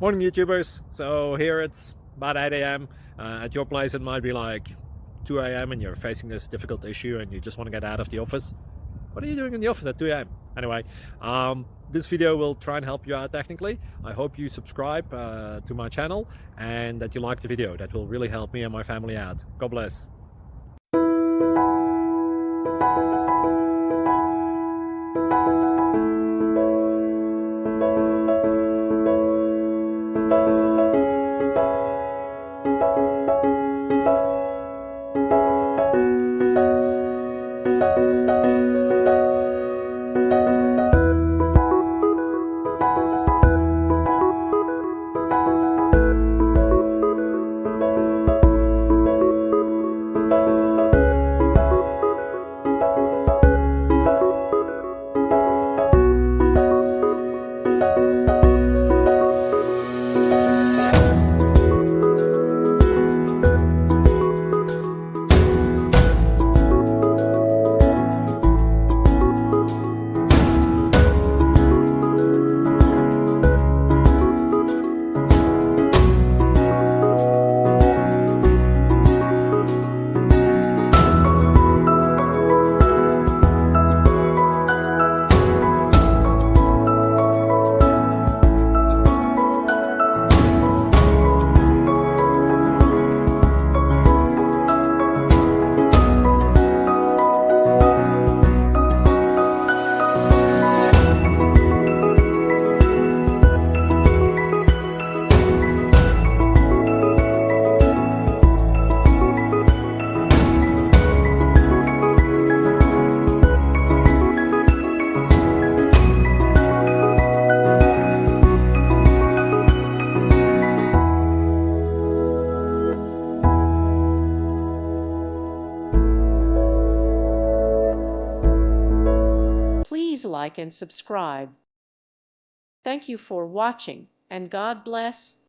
Morning YouTubers. So here it's about 8 a.m. At your place it might be like 2 a.m. and you're facing this difficult issue and you just want to get out of the office. What are you doing in the office at 2 a.m.? Anyway, this video will try and help you out technically. I hope you subscribe to my channel and that you like the video. That will really help me and my family out. God bless. Please like and subscribe. Thank you for watching, and God bless.